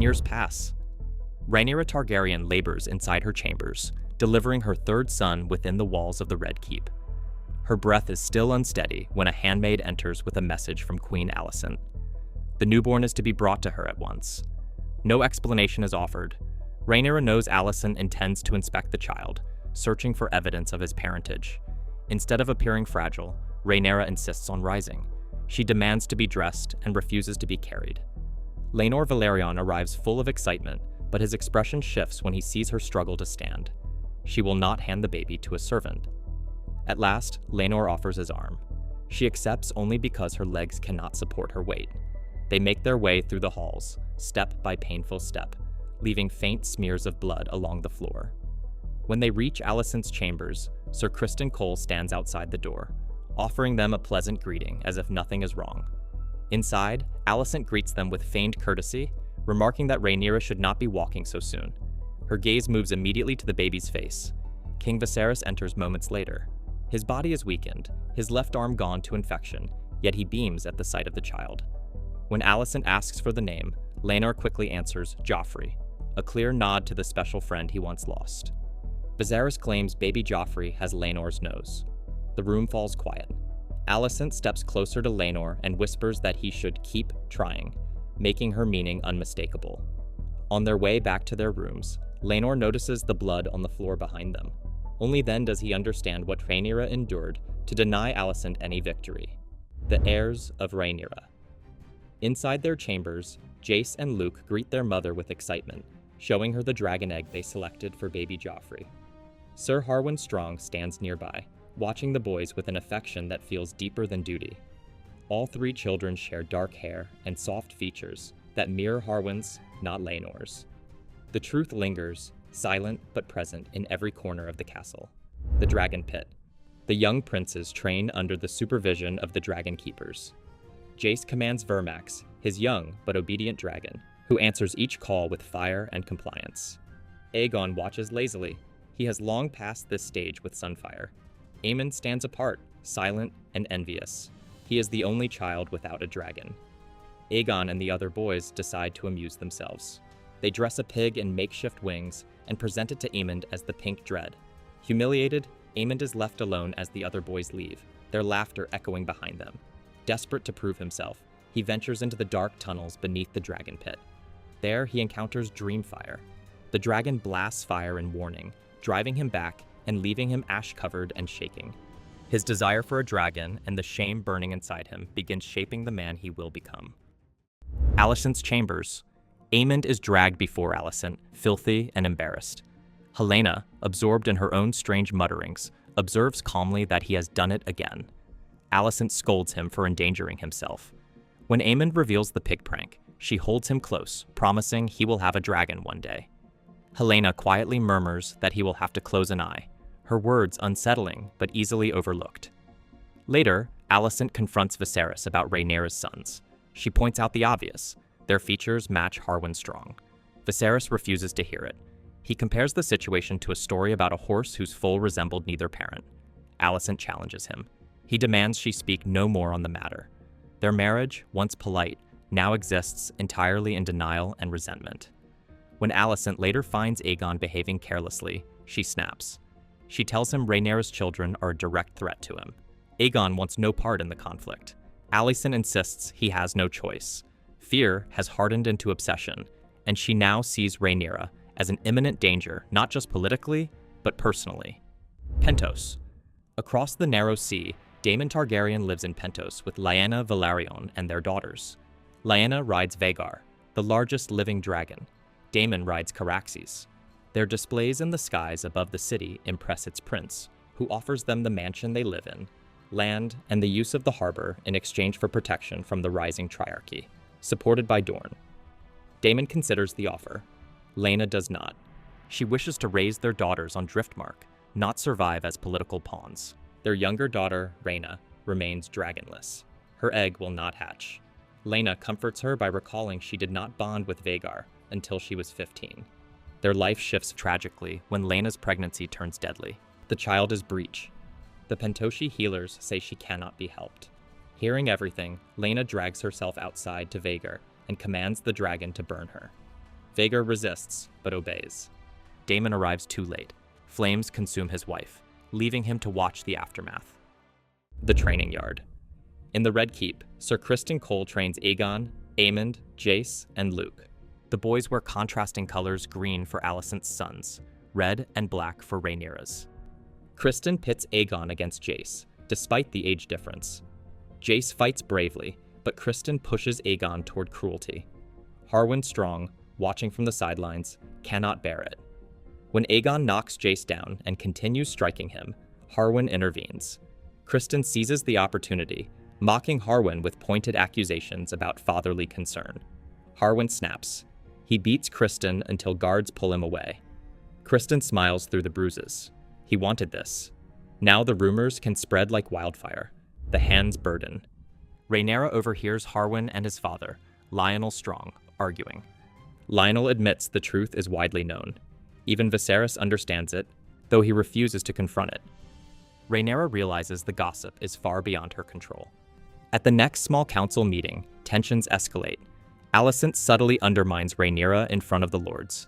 years pass. Rhaenyra Targaryen labors inside her chambers, delivering her third son within the walls of the Red Keep. Her breath is still unsteady when a handmaid enters with a message from Queen Alicent. The newborn is to be brought to her at once. No explanation is offered. Rhaenyra knows Alicent intends to inspect the child, searching for evidence of his parentage. Instead of appearing fragile, Rhaenyra insists on rising. She demands to be dressed and refuses to be carried. Laenor Velaryon arrives full of excitement, but his expression shifts when he sees her struggle to stand. She will not hand the baby to a servant. At last, Laenor offers his arm. She accepts only because her legs cannot support her weight. They make their way through the halls, step by painful step, leaving faint smears of blood along the floor. When they reach Alicent's chambers, Sir Criston Cole stands outside the door, offering them a pleasant greeting as if nothing is wrong. Inside, Alicent greets them with feigned courtesy, remarking that Rhaenyra should not be walking so soon. Her gaze moves immediately to the baby's face. King Viserys enters moments later. His body is weakened, his left arm gone to infection, yet he beams at the sight of the child. When Alicent asks for the name, Laenor quickly answers Joffrey, a clear nod to the special friend he once lost. Viserys claims baby Joffrey has Laenor's nose. The room falls quiet. Alicent steps closer to Laenor and whispers that he should keep trying, making her meaning unmistakable. On their way back to their rooms, Laenor notices the blood on the floor behind them. Only then does he understand what Rhaenyra endured to deny Alicent any victory. The heirs of Rhaenyra. Inside their chambers, Jace and Luke greet their mother with excitement, showing her the dragon egg they selected for baby Joffrey. Sir Harwin Strong stands nearby, watching the boys with an affection that feels deeper than duty. All three children share dark hair and soft features that mirror Harwin's, not Laenor's. The truth lingers, silent but present in every corner of the castle. The Dragon Pit. The young princes train under the supervision of the Dragon Keepers. Jace commands Vermax, his young but obedient dragon, who answers each call with fire and compliance. Aegon watches lazily. He has long passed this stage with Sunfire. Aemon stands apart, silent and envious. He is the only child without a dragon. Aegon and the other boys decide to amuse themselves. They dress a pig in makeshift wings and present it to Aemond as the Pink Dread. Humiliated, Aemond is left alone as the other boys leave, their laughter echoing behind them. Desperate to prove himself, he ventures into the dark tunnels beneath the dragon pit. There, he encounters Dreamfire. The dragon blasts fire in warning, driving him back and leaving him ash-covered and shaking. His desire for a dragon and the shame burning inside him begins shaping the man he will become. Alicent's chambers. Aemond is dragged before Alicent, filthy and embarrassed. Helaena, absorbed in her own strange mutterings, observes calmly that he has done it again. Alicent scolds him for endangering himself. When Aemond reveals the pig prank, she holds him close, promising he will have a dragon one day. Helaena quietly murmurs that he will have to close an eye, her words unsettling but easily overlooked. Later, Alicent confronts Viserys about Rhaenyra's sons. She points out the obvious. Their features match Harwin Strong. Viserys refuses to hear it. He compares the situation to a story about a horse whose foal resembled neither parent. Alicent challenges him. He demands she speak no more on the matter. Their marriage, once polite, now exists entirely in denial and resentment. When Alicent later finds Aegon behaving carelessly, she snaps. She tells him Rhaenyra's children are a direct threat to him. Aegon wants no part in the conflict. Alicent insists he has no choice. Fear has hardened into obsession, and she now sees Rhaenyra as an imminent danger, not just politically, but personally. Pentos. Across the narrow sea, Daemon Targaryen lives in Pentos with Lyanna Velaryon and their daughters. Lyanna rides Vhagar, the largest living dragon. Daemon rides Caraxes. Their displays in the skies above the city impress its prince, who offers them the mansion they live in, land, and the use of the harbor in exchange for protection from the rising Triarchy, supported by Dorne. Daemon considers the offer. Lyanna does not. She wishes to raise their daughters on Driftmark, not survive as political pawns. Their younger daughter, Rhaena, remains dragonless. Her egg will not hatch. Lyanna comforts her by recalling she did not bond with Vhagar until she was 15. Their life shifts tragically when Lyanna's pregnancy turns deadly. The child is Breach. The Pentoshi healers say she cannot be helped. Hearing everything, Lyanna drags herself outside to Vhagar and commands the dragon to burn her. Vhagar resists, but obeys. Daemon arrives too late. Flames consume his wife, leaving him to watch the aftermath. The training yard. In the Red Keep, Sir Criston Cole trains Aegon, Aemond, Jace, and Luke. The boys wear contrasting colors: green for Alicent's sons, red and black for Rhaenyra's. Criston pits Aegon against Jace, despite the age difference. Jace fights bravely, but Criston pushes Aegon toward cruelty. Harwin Strong, watching from the sidelines, cannot bear it. When Aegon knocks Jace down and continues striking him, Harwin intervenes. Criston seizes the opportunity, mocking Harwin with pointed accusations about fatherly concern. Harwin snaps. He beats Criston until guards pull him away. Criston smiles through the bruises. He wanted this. Now the rumors can spread like wildfire. The hands burden. Rhaenyra overhears Harwin and his father, Lionel Strong, arguing. Lionel admits the truth is widely known. Even Viserys understands it, though he refuses to confront it. Rhaenyra realizes the gossip is far beyond her control. At the next small council meeting, tensions escalate. Alicent subtly undermines Rhaenyra in front of the lords.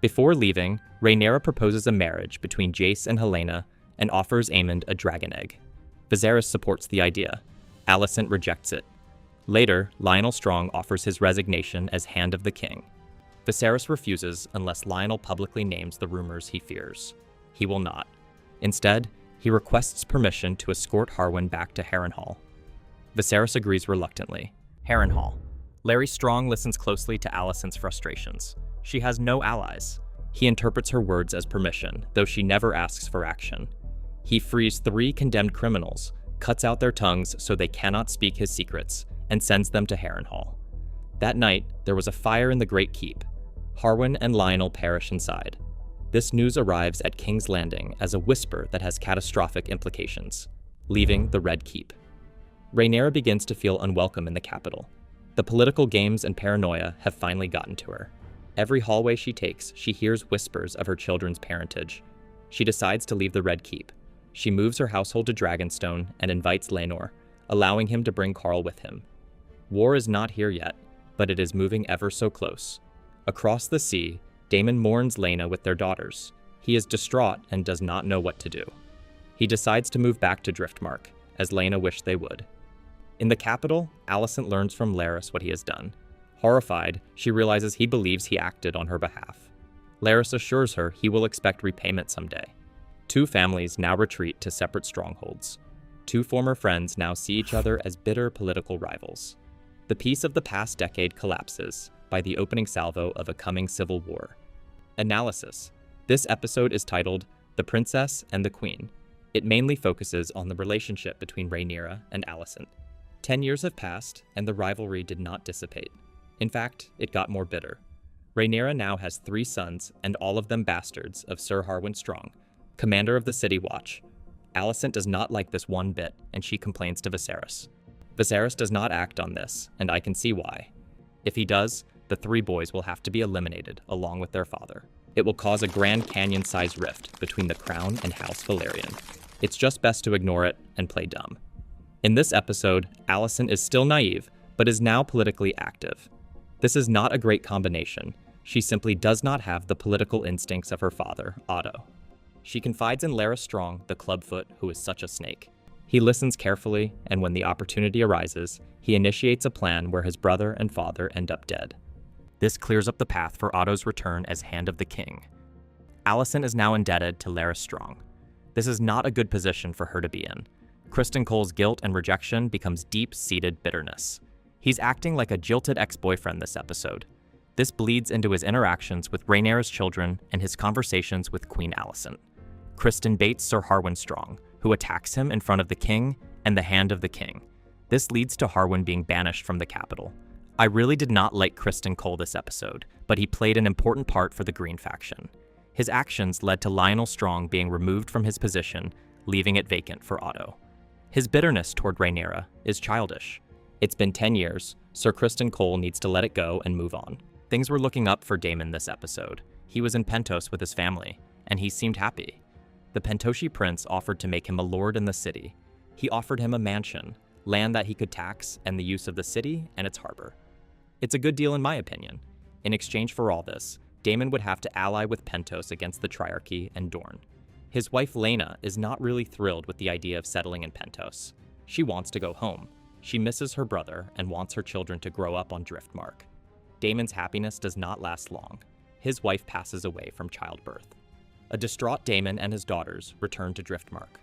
Before leaving, Rhaenyra proposes a marriage between Jace and Helaena and offers Aemond a dragon egg. Viserys supports the idea. Alicent rejects it. Later, Lionel Strong offers his resignation as Hand of the King. Viserys refuses unless Lionel publicly names the rumors he fears. He will not. Instead, he requests permission to escort Harwin back to Harrenhal. Viserys agrees reluctantly. Harrenhal. Larry Strong listens closely to Alicent's frustrations. She has no allies. He interprets her words as permission, though she never asks for action. He frees 3 condemned criminals, cuts out their tongues so they cannot speak his secrets, and sends them to Harrenhal. That night, there was a fire in the Great Keep. Harwin and Lionel perish inside. This news arrives at King's Landing as a whisper that has catastrophic implications, leaving the Red Keep. Rhaenyra begins to feel unwelcome in the capital. The political games and paranoia have finally gotten to her. Every hallway she takes, she hears whispers of her children's parentage. She decides to leave the Red Keep. She moves her household to Dragonstone and invites Laenor, allowing him to bring Qarl with him. War is not here yet, but it is moving ever so close. Across the sea, Daemon mourns Laena with their daughters. He is distraught and does not know what to do. He decides to move back to Driftmark, as Laena wished they would. In the capital, Alicent learns from Larys what he has done. Horrified, she realizes he believes he acted on her behalf. Larys assures her he will expect repayment someday. 2 families now retreat to separate strongholds. 2 former friends now see each other as bitter political rivals. The peace of the past decade collapses by the opening salvo of a coming civil war. Analysis. This episode is titled The Princess and the Queen. It mainly focuses on the relationship between Rhaenyra and Alicent. 10 years have passed, and the rivalry did not dissipate. In fact, it got more bitter. Rhaenyra now has 3 sons, and all of them bastards of Sir Harwin Strong, commander of the City Watch. Alicent does not like this one bit, and she complains to Viserys. Viserys does not act on this, and I can see why. If he does, the 3 boys will have to be eliminated along with their father. It will cause a Grand Canyon-sized rift between the Crown and House Valyrian. It's just best to ignore it and play dumb. In this episode, Alicent is still naive, but is now politically active. This is not a great combination. She simply does not have the political instincts of her father, Otto. She confides in Larys Strong, the clubfoot who is such a snake. He listens carefully, and when the opportunity arises, he initiates a plan where his brother and father end up dead. This clears up the path for Otto's return as Hand of the King. Alicent is now indebted to Larys Strong. This is not a good position for her to be in. Criston Cole's guilt and rejection becomes deep-seated bitterness. He's acting like a jilted ex-boyfriend this episode. This bleeds into his interactions with Rhaenyra's children and his conversations with Queen Alicent. Criston baits Sir Harwin Strong, who attacks him in front of the king and the Hand of the King. This leads to Harwin being banished from the capital. I really did not like Criston Cole this episode, but he played an important part for the Green faction. His actions led to Lionel Strong being removed from his position, leaving it vacant for Otto. His bitterness toward Rhaenyra is childish. It's been 10 years, Sir Criston Cole needs to let it go and move on. Things were looking up for Daemon this episode. He was in Pentos with his family, and he seemed happy. The Pentoshi prince offered to make him a lord in the city. He offered him a mansion, land that he could tax, and the use of the city and its harbor. It's a good deal in my opinion. In exchange for all this, Daemon would have to ally with Pentos against the Triarchy and Dorne. His wife Laena is not really thrilled with the idea of settling in Pentos. She wants to go home. She misses her brother and wants her children to grow up on Driftmark. Daemon's happiness does not last long. His wife passes away from childbirth. A distraught Daemon and his daughters return to Driftmark.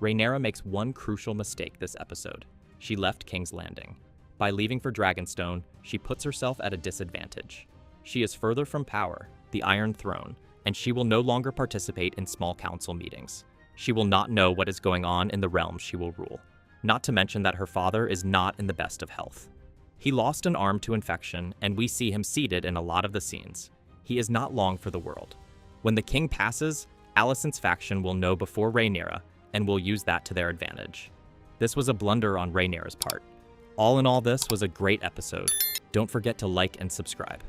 Rhaenyra makes one crucial mistake this episode. She left King's Landing. By leaving for Dragonstone, she puts herself at a disadvantage. She is further from power, the Iron Throne, and she will no longer participate in small council meetings. She will not know what is going on in the realm she will rule. Not to mention that her father is not in the best of health. He lost an arm to infection, and we see him seated in a lot of the scenes. He is not long for the world. When the king passes, Alicent's faction will know before Rhaenyra, and will use that to their advantage. This was a blunder on Rhaenyra's part. All in all, this was a great episode. Don't forget to like and subscribe.